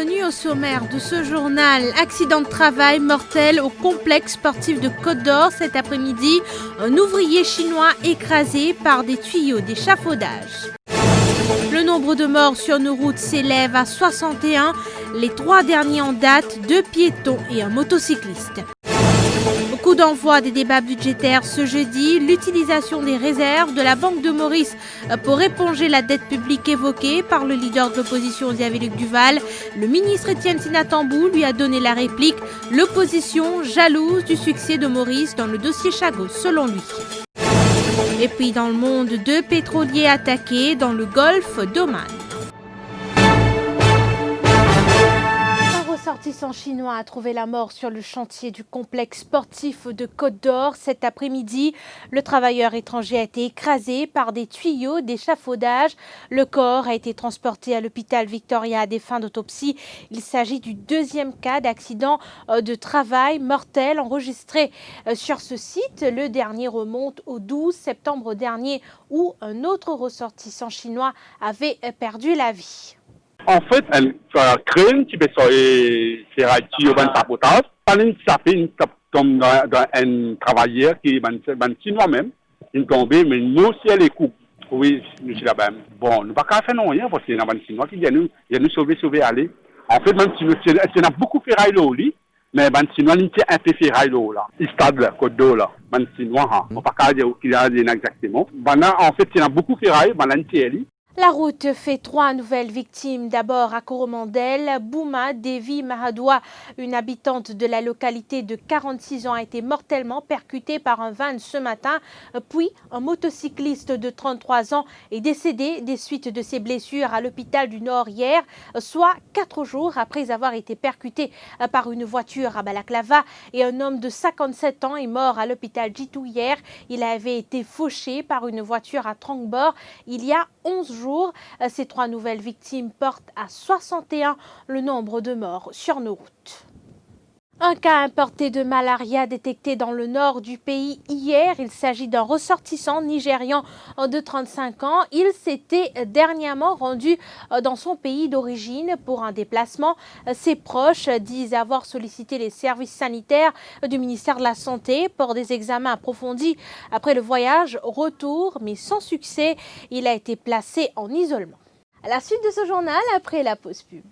Bienvenue au sommaire de ce journal. Accident de travail mortel au complexe sportif de Côte d'Or cet après-midi. Un ouvrier chinois écrasé par des tuyaux d'échafaudage. Le nombre de morts sur nos routes s'élève à 61. Les 3 derniers en date, 2 piétons et un motocycliste. Coup d'envoi des débats budgétaires ce jeudi, l'utilisation des réserves de la Banque de Maurice pour éponger la dette publique évoquée par le leader de l'opposition Xavier-Luc Duval. Le ministre Étienne Tinatambou lui a donné la réplique. L'opposition jalouse du succès de Maurice dans le dossier Chagos, selon lui. Et puis dans le monde, 2 pétroliers attaqués dans le golfe d'Oman. Un ressortissant chinois a trouvé la mort sur le chantier du complexe sportif de Côte d'Or cet après-midi. Le travailleur étranger a été écrasé par des tuyaux d'échafaudage. Le corps a été transporté à l'hôpital Victoria à des fins d'autopsie. Il s'agit du 2e cas d'accident de travail mortel enregistré sur ce site. Le dernier remonte au 12 septembre dernier où un autre ressortissant chinois avait perdu la vie. En fait, elle crée qui peut faire un sabotage. Ça fait une tombe dans un travailleur qui est chinois même. Il est tombé, mais nous, si elle est coupe. Oui, nous sommes là-bas. Bon, nous ne pouvons pas faire non rien parce qu'il y a un chinois qui vient nous sauver, aller. En fait, même si nous avons beaucoup de ferraille là, mais les chinois, ils ont un peu de ferraille là. Ils stade là, Côte d'Or là. Les chinois, on ne peut pas dire qu'il y a exactement. En fait, il y a beaucoup de ferraille, La route fait 3 nouvelles victimes. D'abord à Coromandel, Bouma Devi Mahadoua, une habitante de la localité de 46 ans, a été mortellement percutée par un van ce matin. Puis un motocycliste de 33 ans est décédé des suites de ses blessures à l'hôpital du Nord hier, soit 4 jours après avoir été percuté par une voiture à Balaklava. Et un homme de 57 ans est mort à l'hôpital Jitou hier. Il avait été fauché par une voiture à Trangbor il y a 11 jours. Ces 3 nouvelles victimes portent à 61 le nombre de morts sur nos routes. Un cas importé de malaria détecté dans le nord du pays hier. Il s'agit d'un ressortissant nigérian de 35 ans. Il s'était dernièrement rendu dans son pays d'origine pour un déplacement. Ses proches disent avoir sollicité les services sanitaires du ministère de la Santé pour des examens approfondis. Après le voyage, retour, mais sans succès. Il a été placé en isolement. À la suite de ce journal, après la pause pub.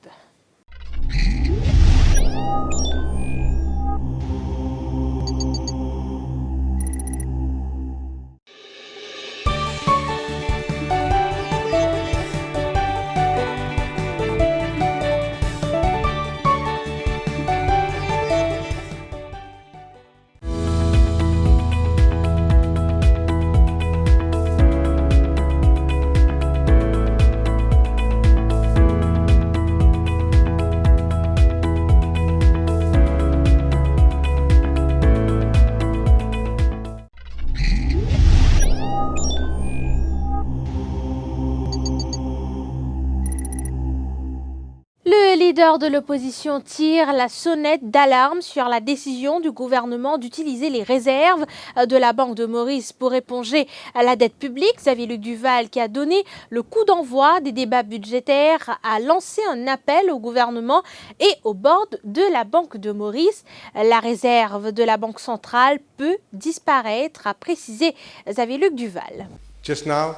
Le leader de l'opposition tire la sonnette d'alarme sur la décision du gouvernement d'utiliser les réserves de la Banque de Maurice pour éponger la dette publique. Xavier-Luc Duval, qui a donné le coup d'envoi des débats budgétaires, a lancé un appel au gouvernement et au board de la Banque de Maurice. La réserve de la Banque centrale peut disparaître, a précisé Xavier-Luc Duval. Just now,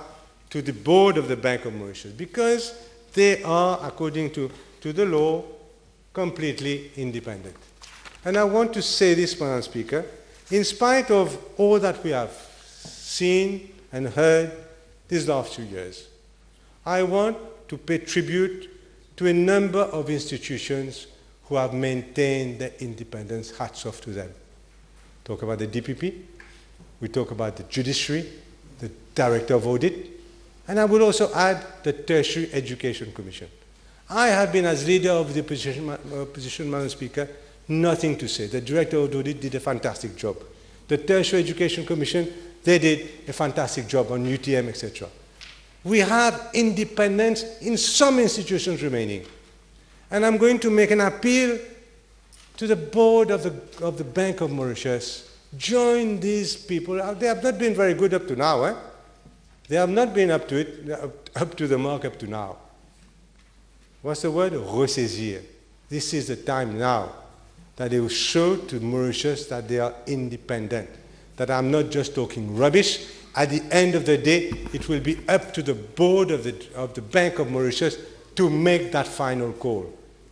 to the board of the Bank of Mauritius, because they are, according to the law, completely independent. And I want to say this, Madam Speaker, in spite of all that we have seen and heard these last 2 years, I want to pay tribute to a number of institutions who have maintained their independence. Hats off to them. Talk about the DPP, we talk about the judiciary, the Director of Audit, and I will also add the Tertiary Education Commission. I have been, as leader of the opposition, Madam Speaker, nothing to say. The Director of Audit did a fantastic job. The Tertiary Education Commission, they did a fantastic job on UTM, etc. We have independence in some institutions remaining. And I'm going to make an appeal to the board of the Bank of Mauritius. Join these people. They have not been very good up to now. They have not been up to the mark up to now. What's the word? Ressaisir. this is the time now that they will show to Mauritius that they are independent, that I'm not just talking rubbish. At the end of the day, it will be up to the board of the Bank of Mauritius to make that final call,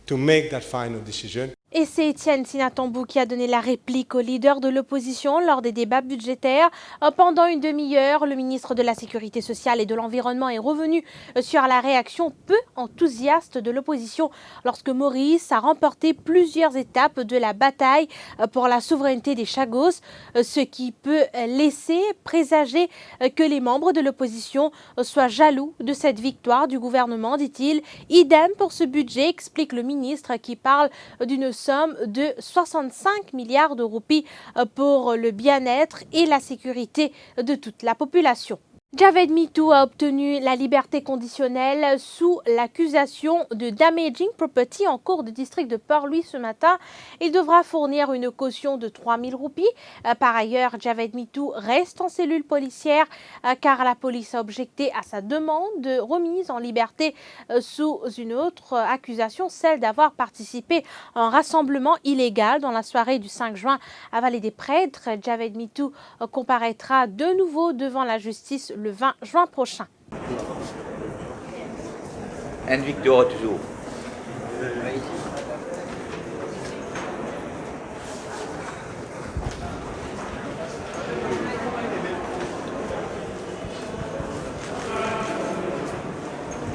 to make that final decision. Et c'est Etienne Sinatambou qui a donné la réplique au leader de l'opposition lors des débats budgétaires. Pendant une demi-heure, le ministre de la Sécurité sociale et de l'Environnement est revenu sur la réaction peu enthousiaste de l'opposition lorsque Maurice a remporté plusieurs étapes de la bataille pour la souveraineté des Chagos, ce qui peut laisser présager que les membres de l'opposition soient jaloux de cette victoire du gouvernement, dit-il. Idem pour ce budget, explique le ministre qui parle d'une somme de 65 milliards de roupies pour le bien-être et la sécurité de toute la population. Javed Mitou a obtenu la liberté conditionnelle sous l'accusation de damaging property en cour de district de Port-Louis ce matin. Il devra fournir une caution de 3 000 roupies. Par ailleurs, Javed Mitou reste en cellule policière car la police a objecté à sa demande de remise en liberté sous une autre accusation, celle d'avoir participé à un rassemblement illégal dans la soirée du 5 juin à Vallée des Prêtres. Javed Mitou comparaîtra de nouveau devant la justice le 20 juin prochain. And Victor toujours.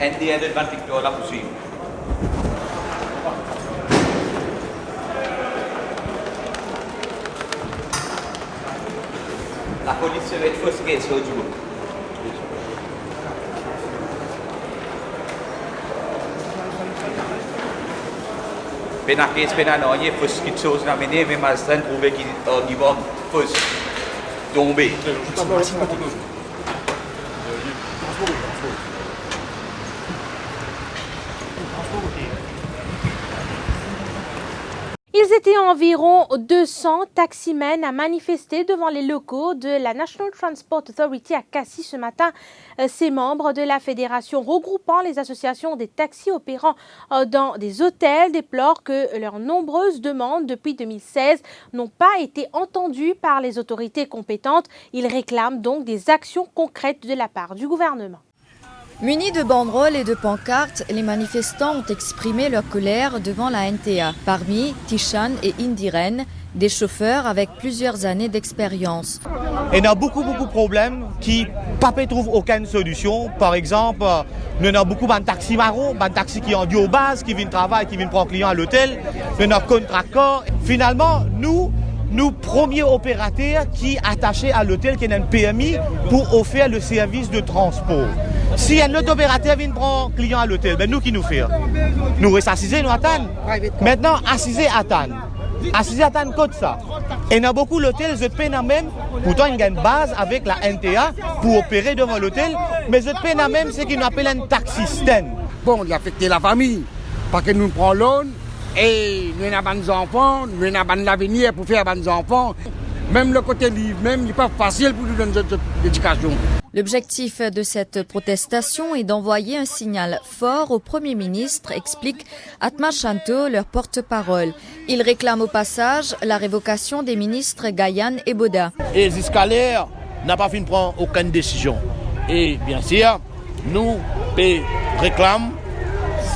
ND ada depan Victor lah pusing. La police va être frustrée ce jour. Penakis penanoye first quelque chose n'a mené mais Mazdan trouvé qu'il va first tomber. Ils étaient environ 200 taximens à manifester devant les locaux de la National Transport Authority à Cassis ce matin. Ces membres de la fédération regroupant les associations des taxis opérant dans des hôtels déplorent que leurs nombreuses demandes depuis 2016 n'ont pas été entendues par les autorités compétentes. Ils réclament donc des actions concrètes de la part du gouvernement. Munis de banderoles et de pancartes, les manifestants ont exprimé leur colère devant la NTA. Parmi Tishan et Indiren, des chauffeurs avec plusieurs années d'expérience. Il y a beaucoup de problèmes qui ne trouvent aucune solution. Par exemple, nous avons beaucoup de taxis marrons, de taxis qui ont dû aux bases, qui viennent travailler, qui viennent prendre clients à l'hôtel. Nous avons contracteurs. Finalement, nous premiers opérateurs qui attachés à l'hôtel qui ont un PMI pour offrir le service de transport. Si un autre opérateur vient prendre client à l'hôtel, ben nous qui nous faisons? Nous restons assisés, nous attendons. Maintenant, assisés attendent. Assisés attendent comme ça. Et il y a beaucoup d'hôtels, je paie même, pourtant il y a une base avec la NTA pour opérer devant l'hôtel, mais je paie même ce qu'on appelle un taxi stand. Bon, il a affecté la famille, parce que nous prenons l'eau, et nous avons des enfants, nous avons l'avenir pour faire des enfants. Même le côté livre, même, il n'est pas facile pour nous donner l'éducation. L'objectif de cette protestation est d'envoyer un signal fort au Premier ministre, explique Atma Shanto, leur porte-parole. Il réclame au passage la révocation des ministres Gayan et Boda. Et jusqu'à l'heure, n'a pas fini de prendre aucune décision. Et bien sûr, nous réclamons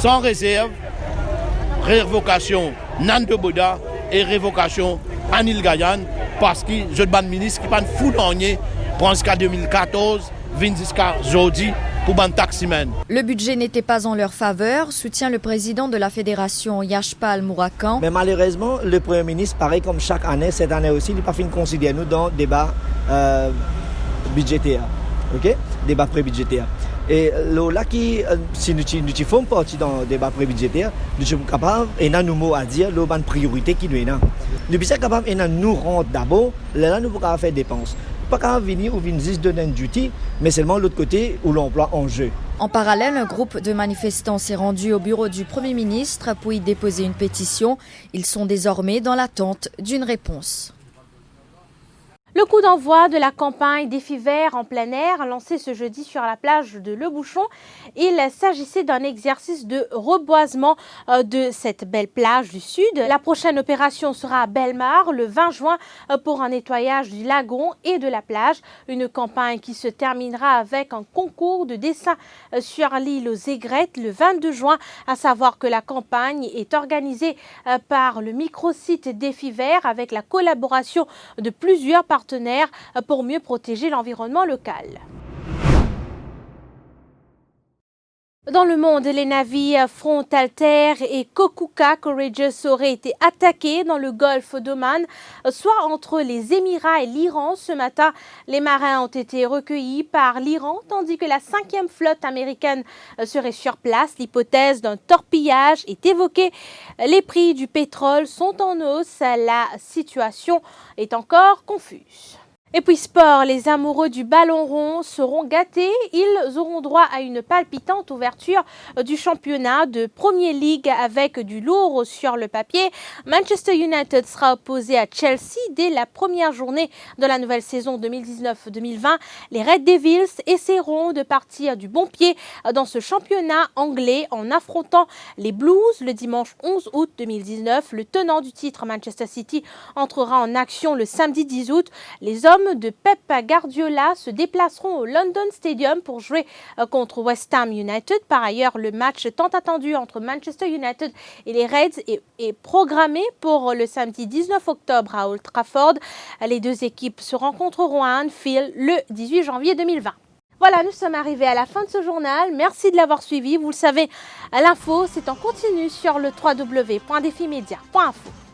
sans réserve révocation Nando Boda et révocation Anil Gayan parce que je suis ministre qui pas fou d'année jusqu'à 2014, jusqu'à aujourd'hui pour ban taximen. Le budget n'était pas en leur faveur, soutient le président de la fédération Yashpal Mourakan. Mais malheureusement, le Premier ministre, pareil comme chaque année, cette année aussi, il n'a pas fait considérer nous dans le débat budgétaire, ok? Débat pré-budgétaire. Et là, si nous faisons partie dans le débat pré-budgétaire, nous sommes capables, et nous avons nos mots à dire, nous avons une priorité qui nous est là. Nous sommes capables, et nous rentrons d'abord, là, nous pouvons faire des dépenses. Pas qu'à venir ou venir juste donner un duty, mais seulement l'autre côté où l'emploi en jeu. En parallèle, un groupe de manifestants s'est rendu au bureau du Premier ministre pour y déposer une pétition. Ils sont désormais dans l'attente d'une réponse. Le coup d'envoi de la campagne défi vert en plein air lancé ce jeudi sur la plage de Le Bouchon. Il s'agissait d'un exercice de reboisement de cette belle plage du sud. La prochaine opération sera à Bellemare le 20 juin pour un nettoyage du lagon et de la plage. Une campagne qui se terminera avec un concours de dessin sur l'île aux aigrettes le 22 juin. À savoir que la campagne est organisée par le microsite Défi Vert avec la collaboration de plusieurs partenaires pour mieux protéger l'environnement local. Dans le monde, les navires Front Altair et Kokuka Courageous auraient été attaqués dans le golfe d'Oman, soit entre les Émirats et l'Iran. Ce matin, les marins ont été recueillis par l'Iran, tandis que la 5e flotte américaine serait sur place. L'hypothèse d'un torpillage est évoquée. Les prix du pétrole sont en hausse. La situation est encore confuse. Et puis sport, les amoureux du ballon rond seront gâtés. Ils auront droit à une palpitante ouverture du championnat de Premier League avec du lourd sur le papier. Manchester United sera opposé à Chelsea dès la première journée de la nouvelle saison 2019-2020. Les Red Devils essaieront de partir du bon pied dans ce championnat anglais en affrontant les Blues le dimanche 11 août 2019. Le tenant du titre, Manchester City, entrera en action le samedi 10 août. Les hommes de Pep Guardiola se déplaceront au London Stadium pour jouer contre West Ham United. Par ailleurs, le match tant attendu entre Manchester United et les Reds est programmé pour le samedi 19 octobre à Old Trafford. Les deux équipes se rencontreront à Anfield le 18 janvier 2020. Voilà, nous sommes arrivés à la fin de ce journal. Merci de l'avoir suivi. Vous le savez, l'info, c'est en continu sur le www.defimedia.info.